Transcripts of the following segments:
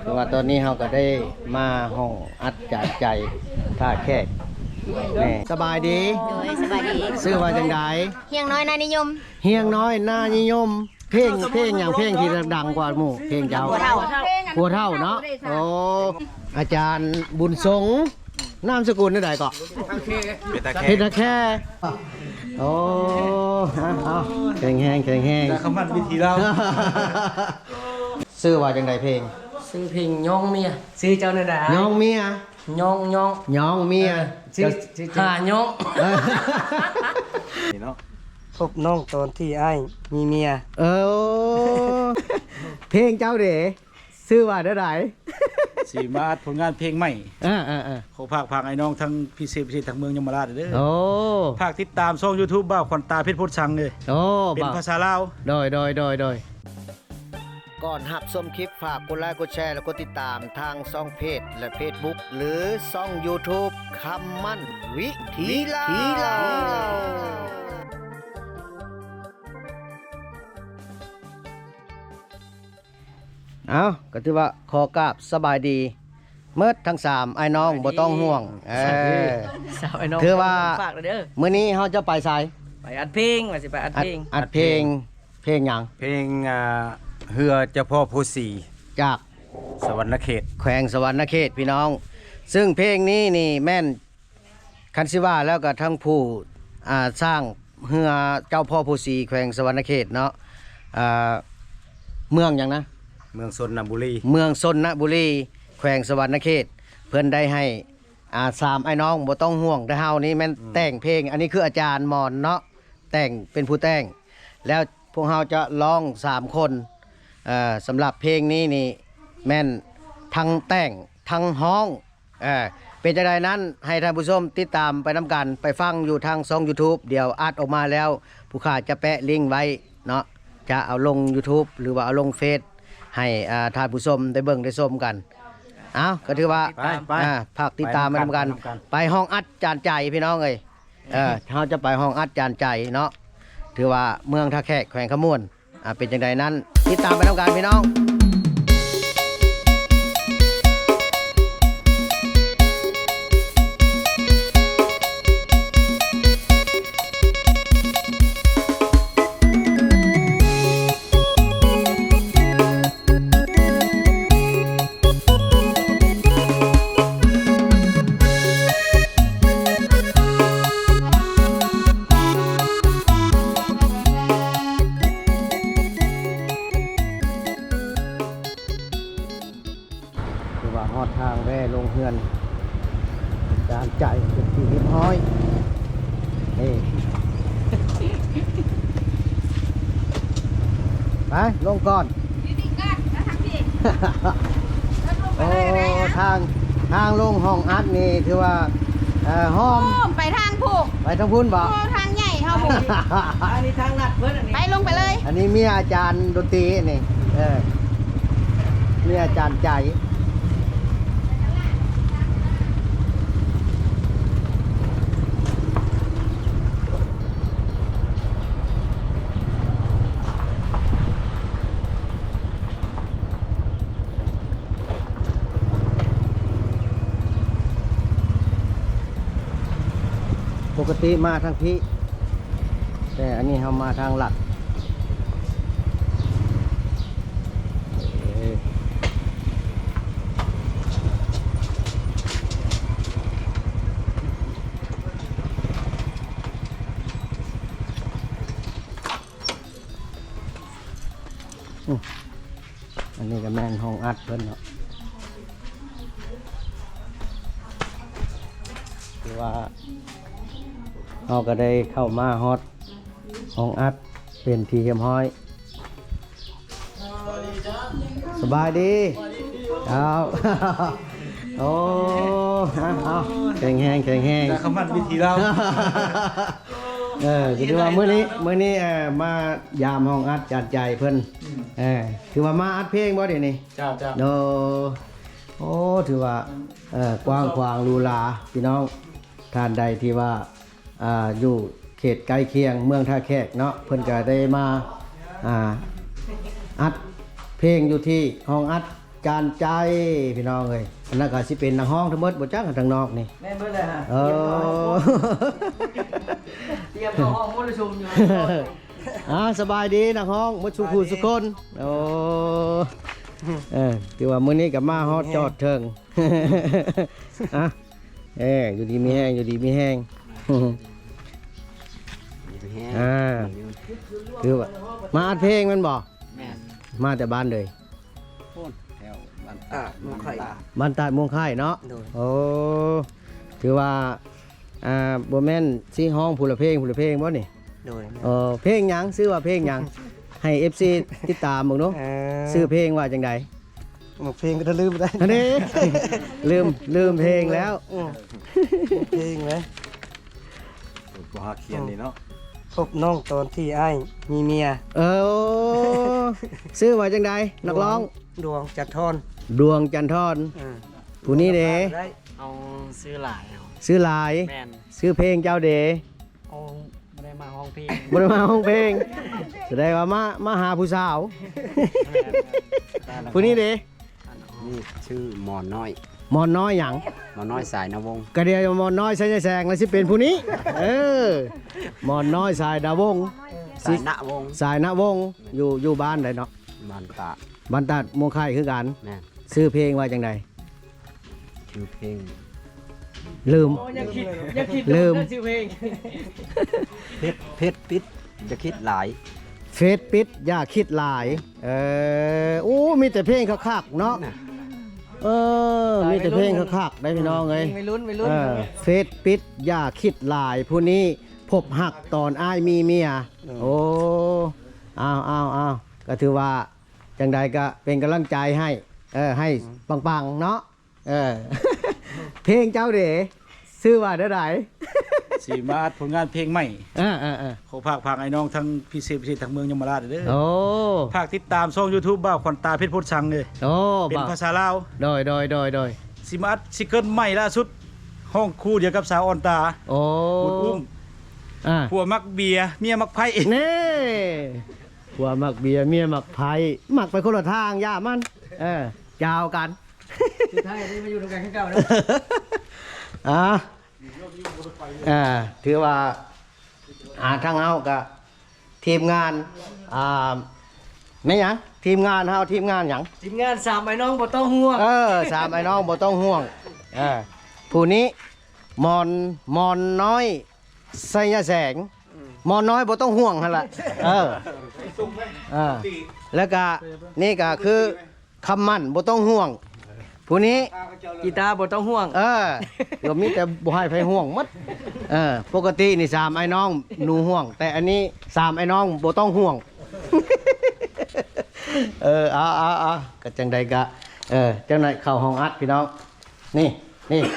คือว่าตอนนี้เราก็ได้มาห้องอัดจานใจท่าแขกแม่สบายดี โดยสบายดี ซื้อว่าจังได เฮียงน้อยนายนิยม เฮียงน้อยน่านิยมเพลงอย่างเพลงที่ดังกว่าหมู่เพลงเจ้า หัวเท่า หัวเท่าเนาะโอ้อาจารย์บุญสงฆ์นามสกุลนี่ใดก็เพชรแค่โอ้เอาแข็งแห้งแต่คำมันวิธีเรา ซื้อว่าจังไดเพลง ซื้อเพลงย่องเมียซื้อเจ้าหน้าดา น้องเมีย ย่องย่อง น้องเมีย ซื้อหาย่อง เนาะ พบน้องตอนที่ไอ้มีเมีย เออเพลงเจ้าเด๋ซื้อว่าเท่าไหร่ สีมาอัดผลงานเพลงใหม่ อ่า ขอภาคไอ้น้องทั้งพิเศษทั้งเมืองยมราชเด้อ โอ้ ภาคติดตามช่อง YouTube บ้าวขวัญตาเพชรพุทธชังเลย โอ้ เป็นภาษาลาว โดยก่อนหับชมคลิปฝากกดไลค์กดแชร์และกดติดตามทางช่องเพจและ Facebook หรือช่อง YouTube คำมั่นวิธีลาวเอาก็ถือว่าขอกราบสบายดีเมื่อทั้ง3ไอ้น้องบ่ต้องห่วงสาวไอ้น้อง ถือว่า ฝากเลยเด้อ มื้อนี้เฮาจะไปไส ไปอัดเพลงว่าสิไปอัดเพลง อัดเพลงหยัง เพลงเฮือเจ้าพ่อผู้สี จาก สวรรณเขต แขวงสวรรณเขตพี่น้อง ซึ่งเพลงนี้นี่แม่นคันสิว่าแล้วก็ทั้งผู้สร้างเฮือเจ้าพ่อผู้สีแขวงสวรรณเขตเนาะเมืองหยังนะ เมืองชนบุรี เมืองชนบุรีแขวงสวรรณเขต เพิ่นได้ให้3ไอ้น้องบ่ต้องห่วงแต่เฮานี่แม่นแต่งเพลง อันนี้คืออาจารย์มอนเนาะแต่งเป็นผู้แต่ง แล้วพวกเฮาจะร้อง3คนสำหรับเพลงนี้นี่แม่นทั้งแต่งทั้งฮ้องเป็นจังไดนั้นให้ท่านผู้ชมติดตามไปนํกันไปฟังอยู่ทางช่อง YouTube เดี๋ยวอัดออกมาแล้ว ผู้ข้าจะแปะลิงก์ไว้เนาะจะเอาลง YouTube หรือว่าเอาลงเฟซให้ท่านผู้ชมได้เบิ่งได้ชมกันเอาก็ถือว่าฝากติดตามไปนํกัน ไปห้องอัดจานใจพี่น้องเอ้ยเฮาจะไปห้องอัดจานใจเนาะถือว่าเมืองท่าแขกแขวงขมวนเป็นจังไดนั้นติดตามไปนํกันพี่น้องฮอดทางแว่ลงเฮือนจานใจเป็นที่เรียบร้อยนี่ไปลงก่อนโอ้ทางลงห้องอัดนี่ถือว่าห้อม ไปทางผูก ไปทางพุ่นบ่ ทางใหญ่เฮาผูก อันนี้ทางนัดเพิ่นอันนี้ ไปลงไปเลย อันนี้มีอาจารย์ดนตรีนี่มีอาจารย์ใจปกติมาทางพี่แต่อันนี้เรามาทางหลักอันนี้ก็แม่นห้องอัดเพิ่นเนาะคือว่าเราก็ได้เข้ามาฮอตห้องอัดเป็นทีเรียบร้อยสบายดีเอาโอ้เอาแข็งแห้ง แต่คำมันวิธีเรา คือว่ามื้อนี้มายามห้องอัดจัดใจเพิ่นคือว่ามาอัดเพลงบ่เดี๋ยวนี้ จ้า โอ้ถือว่ากว้างขวางลูลาพี่น้องท่านใดที่ว่าอยู่เขตใกล้เคียงเมืองท่าแขกเนาะเพิ่นก็ได้มาอัดเพลงอยู่ที่ห้องอัด จานใจพี่น้องเอ้ยอันนั้นก็สิเป็นนักห้องทั้งหมดบ่จักทางนอกนี่ แม่นเบิดเลยฮะ เออ เตรียมเข้าห้องมรสุมอยู่ สบายดีนักห้องหมดสุขุสุคนโอ้ถือว่ามื้อนี้ก็มาฮอดจอดเทิงอยู่ดีมีแห้งอยู่ดีมีแห้งคือว่ามาอัดเพลงมันบ่มาแต่บ้านเลย มุกไข่ บ้านตาดม่วงไข่เนาะ โดย โอ้ถือว่าบ่แม่นสิห้องผู้ละเพลงบ่นี่ โดย เพลงหยังชื่อว่าเพลงหยังให้ FC ติดตามเบิ่งเนาะชื่อเพลงว่าจังได๋ เพลงก็จะลืมได้ อันนี้ ลืมเพลงแล้ว เพลงไหม บ่ฮักเขียนนี่เนาะ พบน้องตอนที่อ้ายมีเมีย ชื่อว่าจังไดนักร้อง ดวงจัดทอน ดวงจันทรผู้นี้เด้ ได้ เอาซื้อหลายเอา ชื่อหลาย แมน ชื่อเพลงเจ้าเด้ เอาไม่ได้มาห้องพี่ บ่ได้มาห้องเพลงแสดงว่ามาหาผู้สาว ผู้นี้เด้ นี่ชื่อหมอนน้อย มอนน้อยหยัง หมอนน้อยสายนวงศ์ กระเดียวมอนน้อยใส่แสงแล้วสิเป็นผู้นี้มอนน้อยสายดาวงศ์ สายณวงศ์ สายณวงศ์อยู่บ้านใดเนาะ บ้านตา บ้านตัดม่วงไข่คือกัน แม่น ชื่อเพลงว่าจังได ชื่อเพลง ลืม ยังคิด ลืม ชื่อเพลง เพชรปิดจะคิดหลาย เฟซปิดอย่าคิดหลายมีแต่เพลงคักๆเนาะมีแต่เพลงคักๆได้พี่น้องเอ้ย ไม่ลุ้น เฟซปิดอย่าคิดหลายผู้นี้พบหักตอนอ้ายมีเมียโอ้อ้าวก็ถือว่าจังใดก็เป็นกำลังใจให้ให้ปังๆเนาะเพลงเจ้าเด๋ชื่อว่าได้ไหน สิมาอัดผลงานเพลงใหม่ ๆ ขอภาคไอ้น้องทั้งพิเศษทางเมืองยมราชเด้อ ๆโอ้ ภาคติดตามช่อง YouTube บ่าวขวัญตาเพชรพุทธชังเลย โอ้ เป็น บ่าว ภาษาลาว โดย สิมาอัดซิงเกิลใหม่ล่าสุดห้องคู่เดียวกับสาวอ่อนตา โอ้ พูดอุ้ม ผัวมักเบียร์เมียมักไพ่ เน่ผัวมักเบียร์เมียมักไผ่มักไปคนละทางย่ามันยาวกัน สุดท้ายได้มาอยู่ตรงกลางข้างเก่านะ ถือว่าทางเฮากับทีมงานไม่หยังทีมงานเฮาทีมงานหยัง ทีมงานสามไอ้น้องบ่ต้องห่วง สามไอ้น้องบ่ต้องห่วงผู้นี้มอนน้อยไสยแสงมอนน้อยบ่ต้องห่วงหั่นล่ะแล้วก็นี่ก็คือคำมั่นบ่ต้องห่วงผู้นี้ กีตาร์บ่ต้องห่วง เดี๋ยวมีแต่บ่ให้ไผห่วงหมดปกตินี่3ไอ้น้องหนูห่วง แต่อันนี้3ไอ้น้องบ่ต้องห่วง เอาก็จังใดก็จังไหนเข้าห้องอัดพี่น้องนี่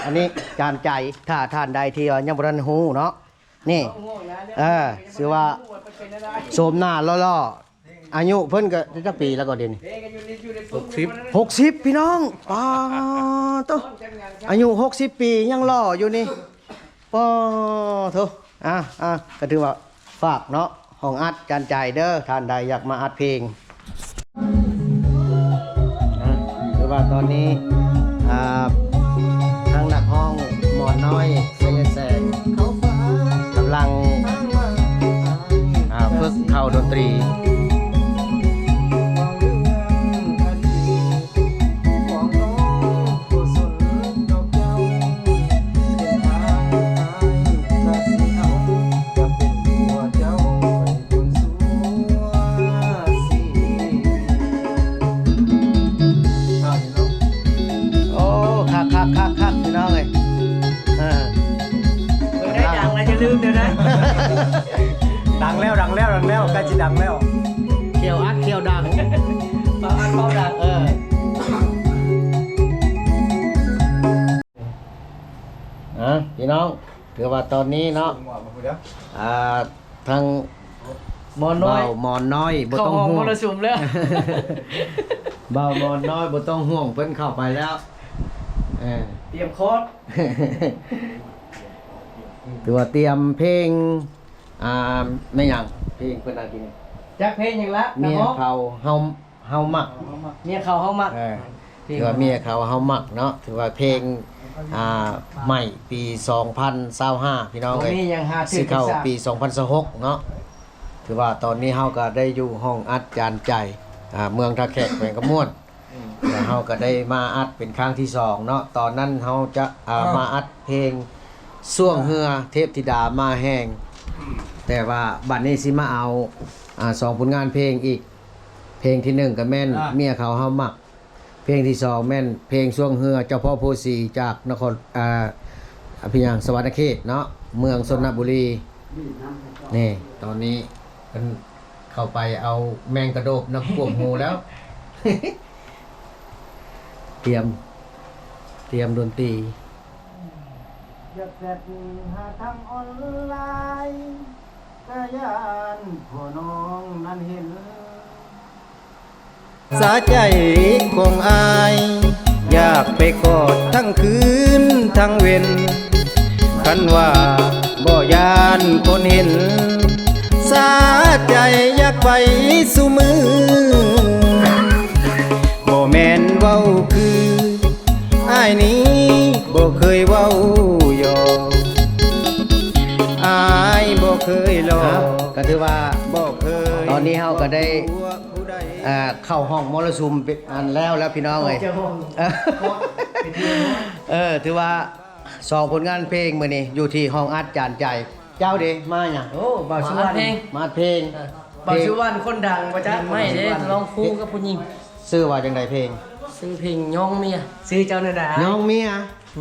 อันนี้จานใจถ้าท่านใดที่ยังบ่ทันฮู้เนาะนี่ชื่อว่าโสมหน้าล่อๆอายุเพิ่นก็จักปีแล้วก็เดี๋ยวนี้60พี่น้องป้าโตอายุ60ปียังหล่ออยู่นี่ป้าโตก็ถือว่าฝากเนาะห้องอัดจานใจเด้อท่านใดอยากมาอัดเพลงคือว่าตอนนี้ทางนักห้องหมอนน้อยเสียแสงกำลังฝึกเข้าดนตรีคักพี่น้องเลยได้ดังแล้วจะลืมเดี๋ยวนะ ดังแล้วใกล้สิดังแล้ว เขียวอัดเขียวดัง เบาอันเบาดัง พี่น้องถือว่าตอนนี้เนาะทาง หมอนน้อย เบาหมอนน้อยบ่ เข้า ต้อง ห้อง ห่ว ม ง รสุมแล้ว เบาหมอนน้อยบ่ต้องห่วงเพิ่นเข้าไปแล้วเตรียมโคตร ถือว่าเตรียมเพลงไม่หยังเพลงเพิ่นกิน จักเพลงอย่างละ เมียเขาเฮามัก เมียเขาเฮามัก ถือว่าเมียเขาเฮามักเนาะถือว่าเพลงใหม่ปี2025พี่น้องเอ้ย มียังหา สิเข้าปี2026เนาะถือว่าตอนนี้เฮาก็ได้อยู่ห้องอัดจานใจเมืองท่าแขกแขวงกระม่วนแล้วเฮาก็ได้มาอัดเป็นครั้งที่2เนาะตอนนั้นเฮาจะมาอัดเพลงส่วงเฮือเทพธิดามาแห้งแต่ว่าบัดนี้สิมาเอา2ผลงานเพลงอีกเพลงที่1ก็แม่นเมียเขาเฮามักเพลงที่2แม่นเพลงส่วงเฮือเจ้าพ่อโพสีจากนครพี่ยังสวรรณเขตเนาะเมืองชลบุรีนี่ตอนนี้มันเข้าไปเอาแมงกระโดบนักพวกงูแล้ว เตรียมดนตรี อยากเสร็จหาทางออนไลน์ก็ยานพ่อน้องนั้นเห็นสาใจของอายอยากไปกอดทั้งคืนทั้งเว้นคันว่าบ่ยานคนเห็นสาใจอยากไปสู่มือบ่แม่นเว้าคืออ้ายนี้บ่เคยเว้าหยอกอ้ายบ่เคยหลอก ก็ถือว่า บ่เคย ตอนนี้เฮาก็ได้ ผู้ใด เข้าห้องมรสุมเป็นอันแล้วพี่น้องเอ้ยถือว่า2ผลงานเพลงมื้อนี้อยู่ที่ห้องอัดจานใจเจ้าเด้มาหยัง โอ้บ่าวชวน มาอัดเพลง บ่าวชวนคนดังบ่จ๊ะไม่เด้ร้องคู่กับผู้หญิง ชื่อว่าจังไดเพลง ซื้อเพลงย่องเมียซื้อเจ้าน่ะดา น้องเมีย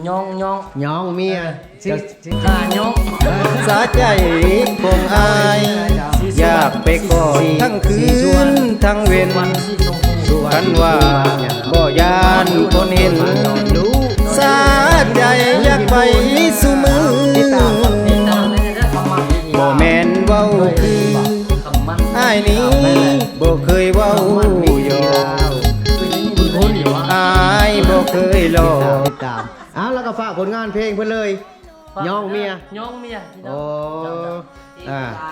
ย่อง น้องเมีย ซื้อย่อง สาใจของอายอยากไปกอดทั้งคืนทั้งเว้น วันสิชมพู คันว่าบ่ยานคนเห็นสาใจอยากไปสู่มือ ติดตามเลยนะคำมัน บ่แม่นเว้าคือ คำมัน อ้ายนี้บ่เคยเว้าหยอก คุณอยู่วะ อ้ายบ่เคยหลอก ติดตามแล้วก็ฝากผลงานเพลงเพิ่นเลยน้องเมีย ย่องเมีย โอ้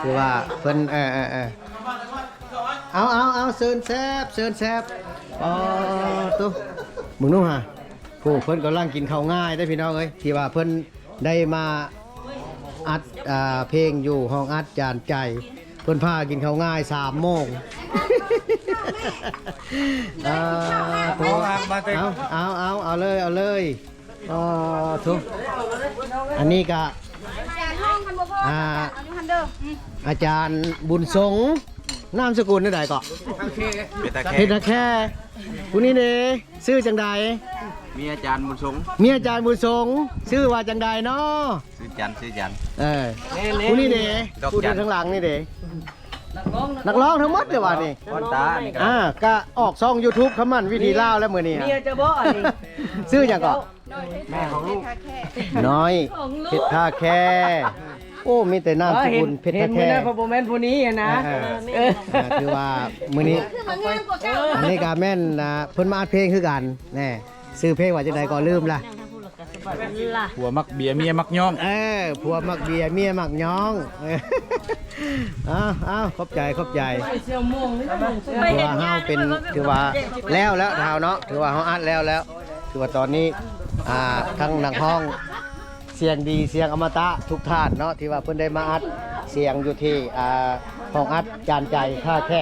คือว่าเพิ่นเอาเซินแซบตุ๊มึงนู้ฮะผู้เพิ่นกำลังกินข้าวง่ายได้พี่น้องเอ้ยที่ว่าเพิ่นได้มาอัดเพลงอยู่ห้องอัดจานใจเพิ่นพากินข้าวง่าย3 โมงเอาเลยทุกอันนี้ก็อาจารย์บุญสงฆ์นามสกุลนี่ใดก็เพชรแค่ผู้นี้เด้ชื่อจังใด มีอาจารย์บุญสงฆ์ มีอาจารย์บุญสงฆ์ชื่อว่าจังใดเนาะ ชื่อจันทร์ชื่อจันทร์ ผู้นี้เด้ ดอก ผู้ จั ที่ น ข้างหลังนี่เด้นักร้องทั้งหมดเลยว่ะนี่ ก้อนตานี่ก็ ก็ออกช่อง YouTube คำมันวิธีล่าวแล้วมื้อนี้ เมียจะบ่อันนี้ ชื่อหยังก็น้อยเพชรท่าแค่โอ้มีแต่นามสกุลเพชรท่าแค่ เห็นมื้อนั้นพอบ่แม่นผู้นี้นะ คือว่ามื้อนี้อันนี้ก็แม่นเพิ่นมาอัดเพลงคือกันแน่ชื่อเพลงว่าจังไดก็ลืมล่ะ ผัวมักเบียร์เมียมักย่อง ผัวมักเบียร์เมียมักย้องเอาขอบใจถือว่าเฮาเป็นถือว่าแล้วเท่าเนาะถือว่าเฮาอัดแล้วถือว่าตอนนี้ทั้งนักห้องเสียงดีเสียงอมตะทุกท่านเนาะที่ว่าเพิ่นได้มาอัดเสียงอยู่ที่ห้องอัดจานใจท่าแค่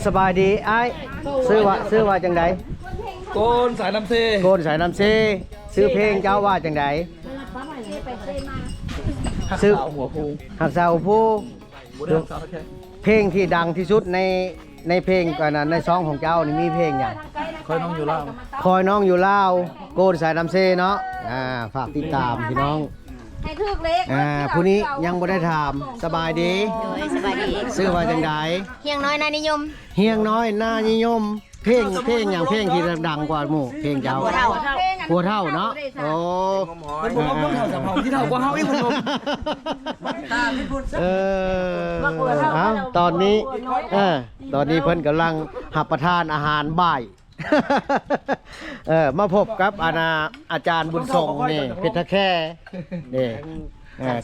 สบายดีไอ้ซื้อว่าจังได โกนสายน้ำเซ โกนสายน้ำเซซื้อเพลงเจ้าว่าจังไดซื้อหัวภูหักสาวผู้เพลงที่ดังที่สุดในเพลงก่อนในซองของเจ้านี่มีเพลงอย่าง คอยน้องอยู่ล่าง คอยน้องอยู่ลาวโกนสายน้ำเซเนาะฝากติดตามพี่น้อง ให้ถึกเล็ก ผู้นี้ยังบ่ได้ถามสบายดี สบายดี ซื้อว่าจังได เฮียงน้อยนายนิยม เฮียงน้อยน่านิยมเพลงอย่างเพลงที่ดังกว่าหมู่เพลงเจ้า หัวเท่า หัวเท่าเนาะโอ้ เป็นผมว่าเท่าสามเฮาที่เท่ากว่าเฮาอีกคนผม ตอนนี้เพิ่นกำลังรับประทานอาหารบ่าย มาพบกับอาจารย์บุญส่งนี่เพชรแค่นี่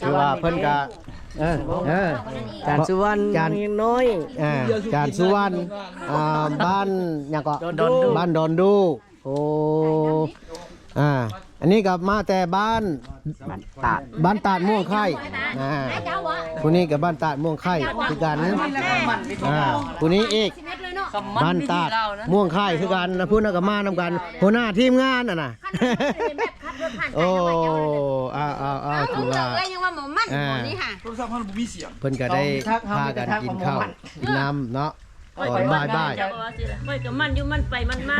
คือว่าเพิ่นก็ จานสุวรรณ จาน น้อย จานสุวรรณบ้านหยังก็บ้านดอนดูโอ้อันนี้ก็มาแต่บ้านตาดม่วงไข่ผู้นี้กับบ้านตาดม่วงไข่คือกันผู้นี้อีกบ้านตาดม่วงไข่คือกันนะพูดนะกับมานำกันหัวหน้าทีมงานน่ะนะโอ้คือว่า เอ้ยยังว่าหมอมันหมอนี่ค่ะ โทรศัพท์มันบ่มีเสียง เพิ่นก็ได้พากันกินข้าวกินน้ำเนาะก่อนบ่าย ค่อยกับมันอยู่มันไปมันมา